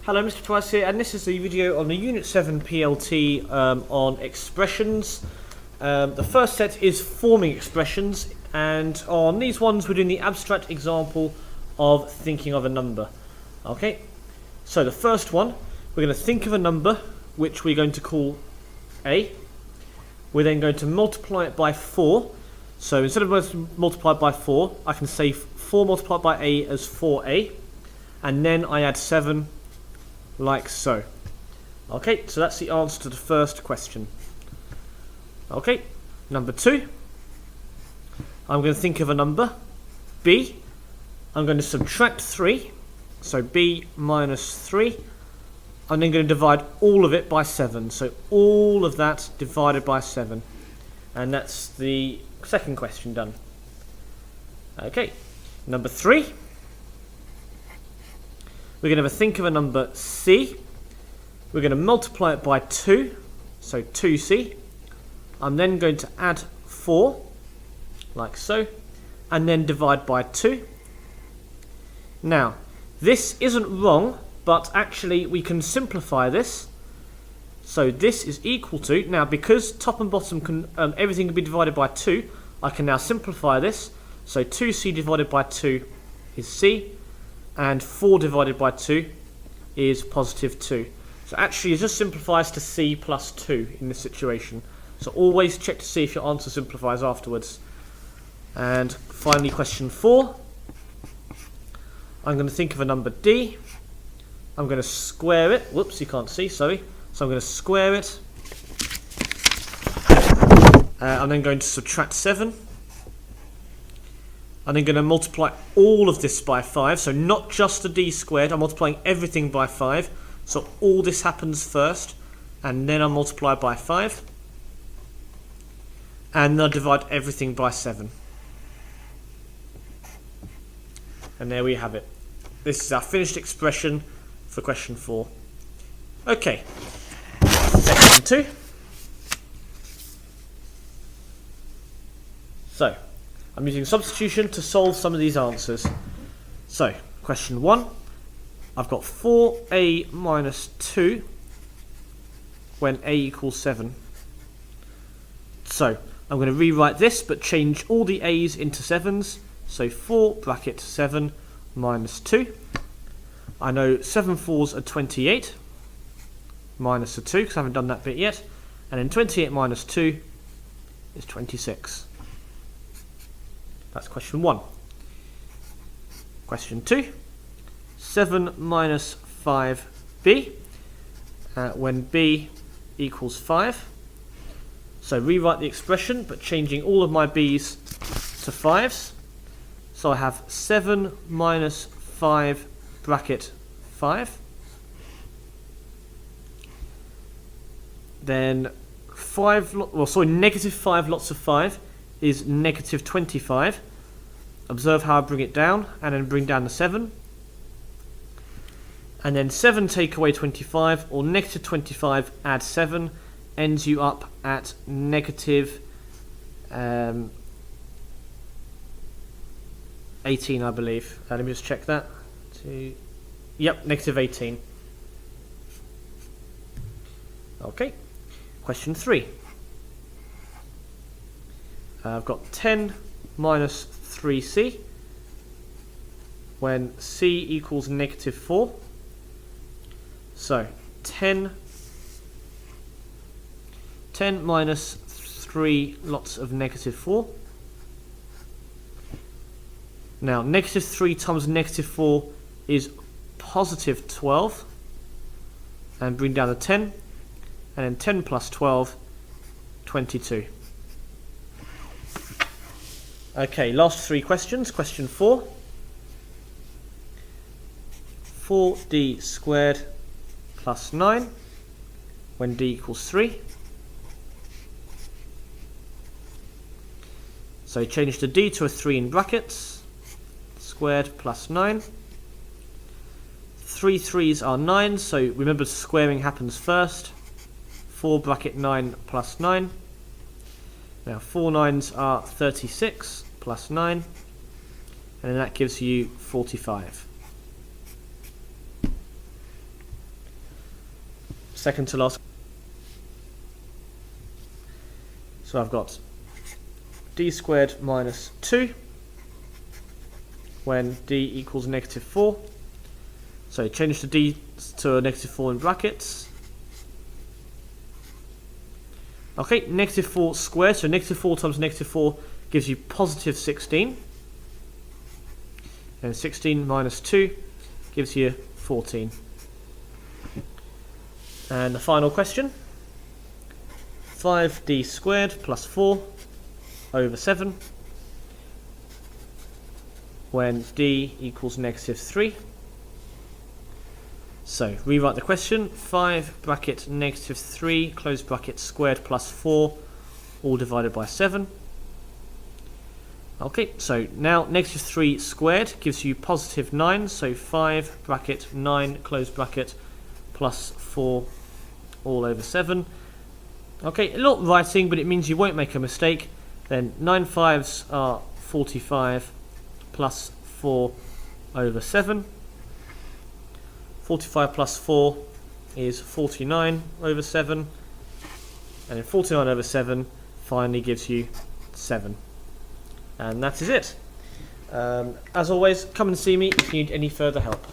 Hello, Mr. Price here, and this is the video on the Unit 7 PLT on expressions. The first set is forming expressions, and on these ones we're doing the abstract example of thinking of a number. Okay, so the first one, we're going to think of a number which we're going to call A. We're then going to multiply it by 4. So instead of multiplied by 4, I can say 4 multiplied by A as 4A, and then I add 7 like so. Okay, so that's the answer to the first question. Okay, number 2. I'm going to think of a number, B. I'm going to subtract 3, so B minus 3. I'm then going to divide all of it by 7, so all of that divided by 7. And that's the second question done. Okay, number 3. We're going to think of a number C. We're going to multiply it by 2, so 2C. I'm then going to add 4, like so, and then divide by 2. Now, this isn't wrong, but actually we can simplify this. So this is equal to, now because top and bottom can everything can be divided by 2, I can now simplify this. So 2C divided by 2 is C, and 4 divided by 2 is positive 2. So actually it just simplifies to C plus 2 in this situation. So always check to see if your answer simplifies afterwards. And finally, question 4. I'm going to think of a number D. I'm going to square it. Whoops, you can't see, sorry. So I'm going to square it. I'm then going to subtract 7. I'm then going to multiply all of this by 5. So not just the D squared, I'm multiplying everything by 5. So all this happens first, and then I multiply by 5. And then I divide everything by 7. And there we have it. This is our finished expression for question 4. Okay, section 2. So, I'm using substitution to solve some of these answers. So, question 1, I've got 4A minus 2 when A equals 7. So, I'm going to rewrite this, but change all the A's into 7's. So 4 bracket 7 minus 2. I know 7 4's are 28, minus the 2, because I haven't done that bit yet. And then 28 minus 2 is 26. That's question 1. Question 2. 7 minus 5b when b equals 5. So rewrite the expression, but changing all of my b's to 5's. So I have 7 minus 5 bracket 5. Then negative 5 lots of 5 is negative 25. Observe how I bring it down, and then bring down the 7. And then 7 take away 25, or negative 25 add 7, ends you up at negative 18, I believe. Let me just check that. Yep, negative 18. Okay. Question 3. I've got 10 minus 3c when c equals negative 4. So 10 minus 3 lots of negative 4. Now, negative 3 times negative 4 is positive 12. And bring down the 10. And then 10 plus 12, 22. Okay, last 3 questions. Question 4. 4d squared plus 9 when d equals 3. So change the d to a 3 in brackets. Squared plus 9. 3 3's are 9, so remember squaring happens first. 4 bracket 9 plus 9. Now 4 9's are 36 plus 9, and then that gives you 45. second to last. So I've got d squared minus 2 when d equals negative 4. So change the d to a negative 4 in brackets. Okay, negative 4 squared, so negative 4 times negative 4 gives you positive 16. And 16 minus 2 gives you 14. And the final question. 5d squared plus 4 over 7 when d equals negative 3. So rewrite the question. 5 bracket negative 3 close bracket squared plus 4 all divided by 7. Okay, so now negative 3 squared gives you positive 9, so 5 bracket 9 close bracket plus 4 all over 7. Okay, a lot of writing, but it means you won't make a mistake. Then 9 fives are 45 plus 4 over 7. 45 plus 4 is 49 over 7. And then 49 over 7 finally gives you 7. And that is it. As always, come and see me if you need any further help.